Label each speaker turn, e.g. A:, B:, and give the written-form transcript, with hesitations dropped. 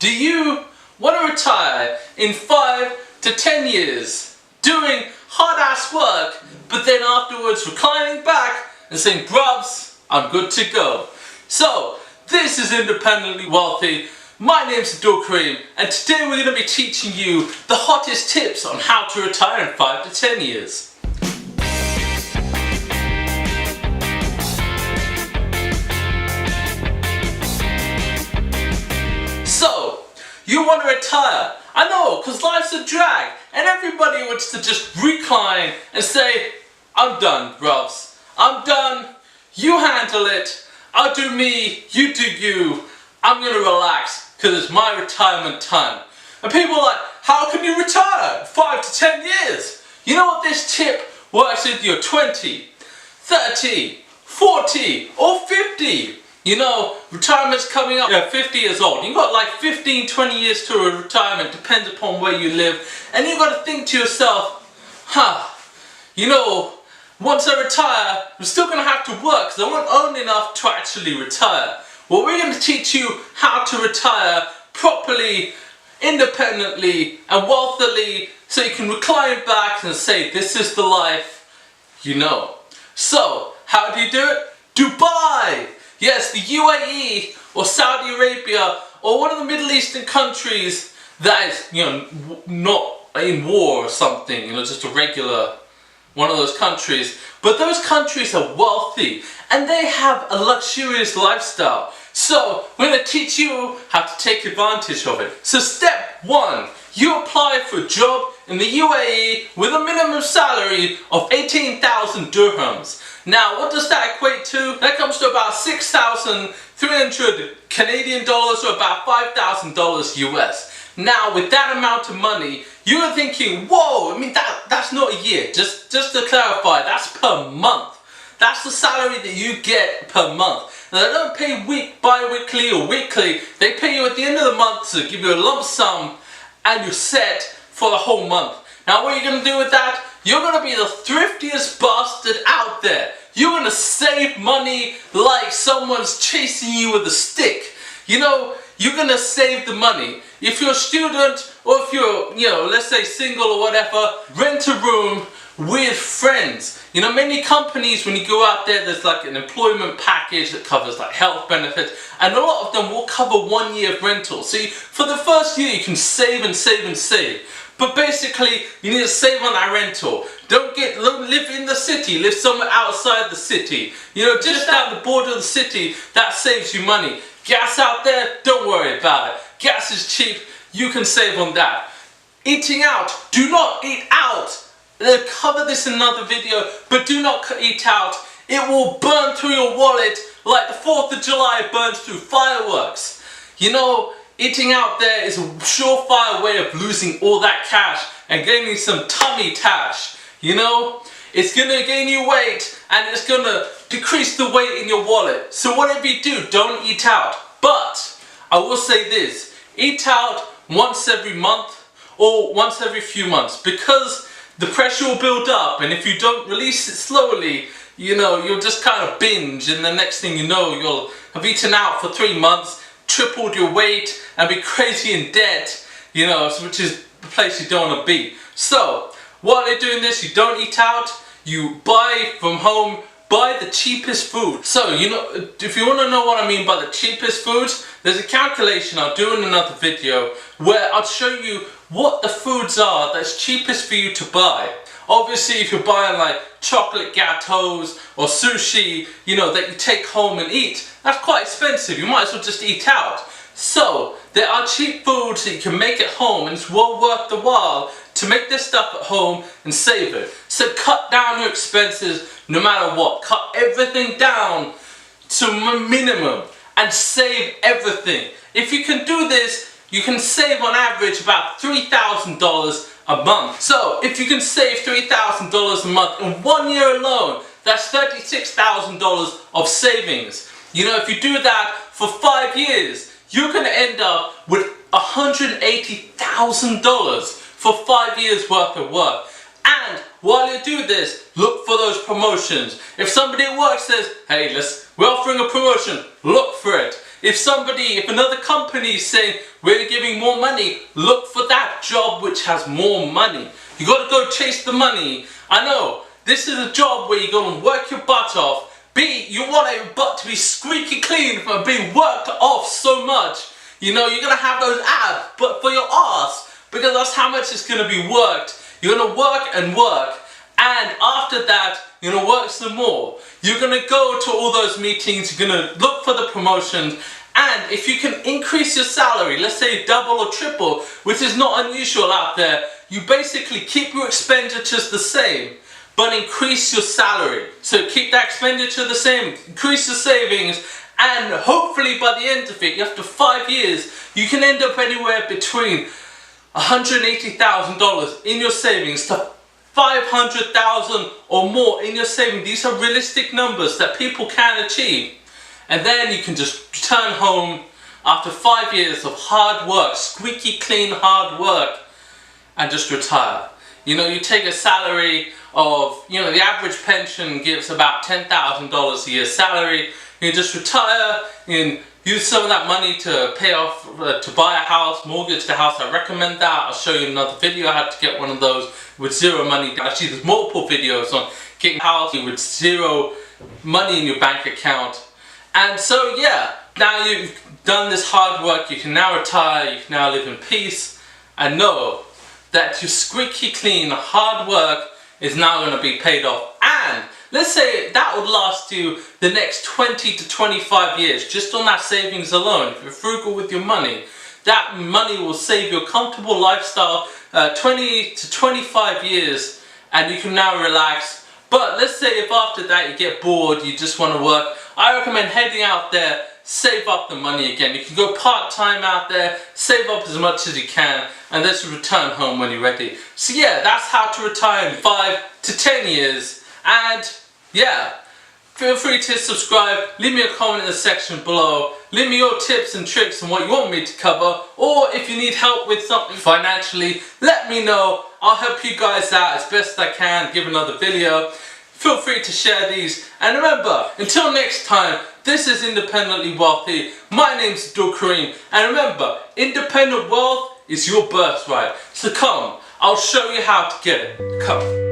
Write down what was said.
A: Do you want to retire in 5 to 10 years, doing hard-ass work, but then afterwards reclining back and saying, bruvs, I'm good to go? So, this is Independently Wealthy. My name's Abdul Kareem, and today we're going to be teaching you the hottest tips on how to retire in 5 to 10 years. So, you want to retire? I know, because life's a drag, and everybody wants to just recline and say, I'm done, bruvs. I'm done. You handle it. I'll do me. You do you. I'm going to relax, because it's my retirement time. And people are like, how can you retire in 5 to 10 years? You know what, this tip works if you're 20, 30, 40, or 50. You know, retirement's coming up. You're 50 years old. You've got like 15, 20 years to a retirement, depends upon where you live. And you've got to think to yourself, you know, once I retire, I'm still going to have to work because I won't earn enough to actually retire. Well, we're going to teach you how to retire properly, independently, and wealthily, so you can recline back and say, this is the life you know. So, how do you do it? Dubai! Yes, the UAE or Saudi Arabia or one of the Middle Eastern countries that is, you know, not in war or something, you know, just a regular one of those countries. But those countries are wealthy and they have a luxurious lifestyle. So we're going to teach you how to take advantage of it. So step 1, you apply for a job in the UAE with a minimum salary of 18,000 dirhams. Now, what does that equate to? That comes to about 6,300 Canadian dollars or about $5,000 US. Now, with that amount of money, you're thinking, whoa, I mean, that's not a year. Just to clarify, that's per month. That's the salary that you get per month. Now, they don't pay bi-weekly or weekly. They pay you at the end of the month to give you a lump sum and you're set for the whole month. Now, what are you going to do with that? You're going to be the thriftiest bastard out there. You're going to save money like someone's chasing you with a stick. You know, you're going to save the money. If you're a student or if you're, you know, let's say single or whatever, rent a room with friends. You know, many companies, when you go out there, there's like an employment package that covers like health benefits, and a lot of them will cover 1 year of rental. So for the first year, you can save and save and save. But basically, you need to save on that rental. Don't live in the city, live somewhere outside the city. You know, just out the border of the city, that saves you money. Gas out there, don't worry about it. Gas is cheap, you can save on that. Eating out, do not eat out. They'll cover this in another video, but do not eat out. It will burn through your wallet like the 4th of July burns through fireworks. You know, eating out there is a surefire way of losing all that cash and gaining some tummy tash. You know, it's going to gain you weight and it's going to decrease the weight in your wallet. So whatever you do, don't eat out. But I will say this, eat out once every month or once every few months, because the pressure will build up, and if you don't release it slowly, you know, you'll just kind of binge, and the next thing you know, you'll have eaten out for 3 months, tripled your weight, and be crazy in debt, you know, which is the place you don't want to be. So, while you're doing this, you don't eat out, you buy from home, buy the cheapest food. So, you know, if you want to know what I mean by the cheapest foods, there's a calculation I'll do in another video where I'll show you what the foods are that's cheapest for you to buy. Obviously, if you're buying like chocolate gâteaux or sushi, you know, that you take home and eat, that's quite expensive. You might as well just eat out. So, there are cheap foods that you can make at home, and it's well worth the while to make this stuff at home and save it. So cut down your expenses no matter what. Cut everything down to a minimum and save everything. If you can do this, you can save on average about $3,000 a month. So if you can save $3,000 a month in 1 year alone, that's $36,000 of savings. You know, if you do that for 5 years, you're going to end up with $180,000 for 5 years worth of work. And while you do this, look for those promotions. If somebody at work says, hey, we're offering a promotion, look for it. If another company is saying we're giving more money, look for that job which has more money. You got to go chase the money. I know this is a job where you're going to work your butt off. You want your butt to be squeaky clean from being worked off so much. You know, you're going to have those abs, but for your ass, because that's how much it's going to be worked. You're going to work and work, and after that, you're going to work some more. You're going to go to all those meetings, you're going to look for the promotions, and if you can increase your salary, let's say double or triple, which is not unusual out there, you basically keep your expenditures the same, but increase your salary. So keep that expenditure the same, increase your savings, and hopefully by the end of it, after 5 years, you can end up anywhere between $180,000 in your savings to $500,000 or more in your savings. These are realistic numbers that people can achieve. And then you can just return home after 5 years of hard work, squeaky clean hard work, and just retire. You know, you take a salary of, you know, the average pension gives about $10,000 a year salary. You just retire and use some of that money to pay off, to buy a house, mortgage the house. I recommend that. I'll show you another video how to get one of those with zero money. Actually, there's multiple videos on getting a house with zero money in your bank account. And so yeah, now you've done this hard work, you can now retire, you can now live in peace, and know that your squeaky clean hard work is now going to be paid off. And let's say that would last you the next 20 to 25 years, just on that savings alone. If you're frugal with your money, that money will save you a comfortable lifestyle, 20 to 25 years, and you can now relax. But let's say if after that you get bored, you just want to work, I recommend heading out there, save up the money again. You can go part-time out there, save up as much as you can, and then return home when you're ready. So yeah, that's how to retire in 5 to 10 years. And yeah, feel free to subscribe, leave me a comment in the section below, leave me your tips and tricks on what you want me to cover, or if you need help with something financially, let me know. I'll help you guys out as best I can, give another video. Feel free to share these, and remember, until next time, this is Independently Wealthy. My name's Abdul Kareem, and remember, independent wealth is your birthright. So come, I'll show you how to get it. Come.